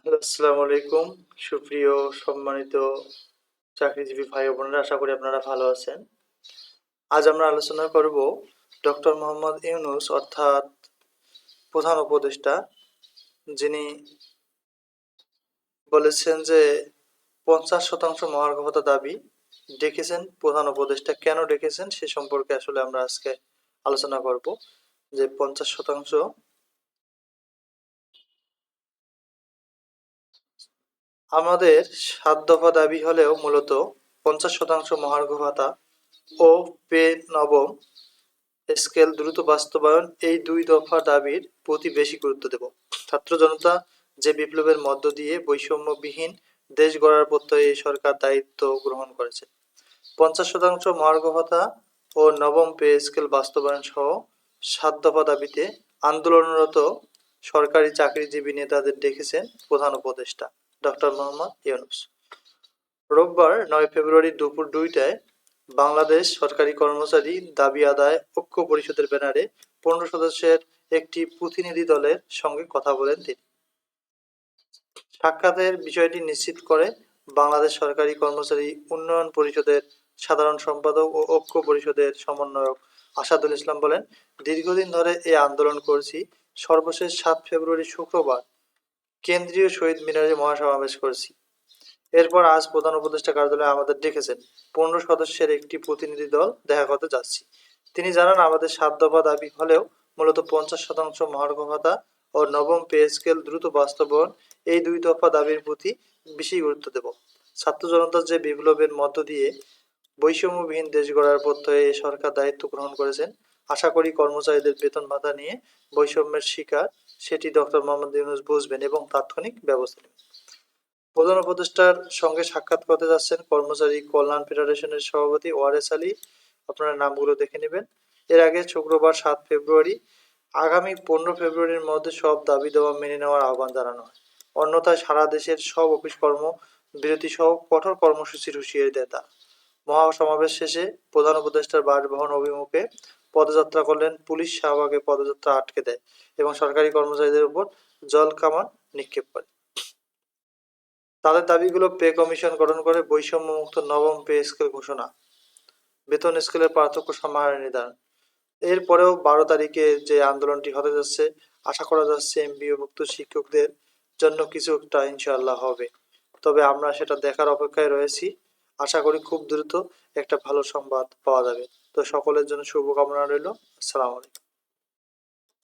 Hello, আসসালামু আলাইকুম। সুপ্রিয় সম্মানিত চাকরিজীবী ভাই ও বোনেরা, আশা করি আপনারা ভালো আছেন। আজ আমরা আলোচনা করব ডক্টর মোহাম্মদ ইউনূস অর্থাৎ প্রধান উপদেষ্টা, যিনি বলেছেন যে ৫০% মহার্ঘ ভাতা দাবি ডেকেছেন প্রধান উপদেষ্টা। কেন ডেকেছেন সে সম্পর্কে আসলে আমরা আজকে আলোচনা করব। যে ৫০% আমাদের ৭ দফা দাবি হলেও মূলত ৫০% মহার্ঘ ভাতা ও পে নবম স্কেল দ্রুত বাস্তবায়ন, এই দুই দফা দাবির প্রতি বেশি গুরুত্ব দেব। ছাত্র জনতা যে বিপ্লবের মধ্য দিয়ে বৈষম্যবিহীন দেশ গড়ার প্রত্যয়ে এই সরকার দায়িত্ব গ্রহণ করেছে। ৫০% মহার্ঘ ভাতা ও নবম পে স্কেল বাস্তবায়ন সহ ৭ দফা দাবিতে আন্দোলনরত সরকারি চাকরিজীবী নেতাদের ডেকেছেন প্রধান উপদেষ্টা ডক্টর মোহাম্মদ ইউনূস। রোববার ৯ ফেব্রুয়ারি দুপুর ২টায় বাংলাদেশ সরকারি কর্মচারী দাবি আদায় ঐক্য পরিষদের ব্যানারে ১৫ সদস্যের একটি প্রতিনিধি দলের সঙ্গে কথা বলেন তিনি। সাক্ষাতের বিষয়টি নিশ্চিত করে বাংলাদেশ সরকারি কর্মচারী উন্নয়ন পরিষদের সাধারণ সম্পাদক ও ঐক্য পরিষদের সমন্বয়ক আসাদুল ইসলাম বলেন, দীর্ঘদিন ধরে এই আন্দোলন করছি। সর্বশেষ ৭ ফেব্রুয়ারি শুক্রবার কেন্দ্রীয় শহীদ মিনারে মহাসমাবেশ করেছি। এরপর আজ প্রধান উপদেষ্টা কার্যালয়ে আমাদের ডেকেছেন। ১৫ সদস্যের একটি প্রতিনিধি দল দেখা করতে যাচ্ছি। তিনি জানান, আমাদের ৭ দফা দাবি হলেও মূলত ৫০% মহার্ঘ ভাতা ও নবম পে স্কেল দ্রুত বাস্তবায়ন, এই দুই দফা দাবির প্রতি বেশি গুরুত্ব দেব। ছাত্র জনতার যে বিপ্লবের মধ্য দিয়ে বৈষম্যবিহীন দেশ গড়ার প্রত্যয়ে এই সরকার দায়িত্ব গ্রহণ করেছেন। আশা করি কর্মচারীদের বেতন ভাতা নিয়ে বৈষম্যের শিকার সেটি ডক্টর মোহাম্মদ ইউনূস বুঝবেন এবং তাৎক্ষণিক ব্যবস্থা নেবেন। প্রধান উপদেষ্টার সঙ্গে সাক্ষাৎ করতে যাচ্ছেন কর্মচারী কল্যাণ ফেডারেশনের সভাপতি ওয়ারেস আলী। আপনারা নামগুলো দেখে নেবেন। এর আগে শুক্রবার ৭ ফেব্রুয়ারি আগামী ১৫ ফেব্রুয়ারির মধ্যে সব দাবি দেওয়া মেনে নেওয়ার আহ্বান জানানো হয়। অন্যথায় সারা দেশের সব অফিস কর্ম বিরতি সহ কঠোর কর্মসূচির হুঁশিয়ারি দেয় তারা। মহাসমাবেশ শেষে প্রধান উপদেষ্টার বাসভবন অভিমুখে পদযাত্রা করলেন পুলিশ। শাহবাগে পদযাত্রা আটকে দেয় এবং সরকারি কর্মচারীদের উপর জলকামান নিক্ষেপ করে। তাদের দাবিগুলো পে কমিশন গঠন করে, বৈষম্যমুক্ত নবম পে স্কেল ঘোষণা, বেতন স্কেলের পার্থক্য সমাহারে নির্ধারণ। এরপরেও ১২ তারিখে যে আন্দোলনটি হতে যাচ্ছে, আশা করা যাচ্ছে এমপিওভুক্ত শিক্ষকদের জন্য কিছু একটা ইনশাআল্লাহ হবে। তবে আমরা সেটা দেখার অপেক্ষায় রয়েছি। আশা করি খুব দ্রুত একটা ভালো সংবাদ পাওয়া যাবে। তো সকলের জন্য শুভকামনা রইল। আসসালামু আলাইকুম।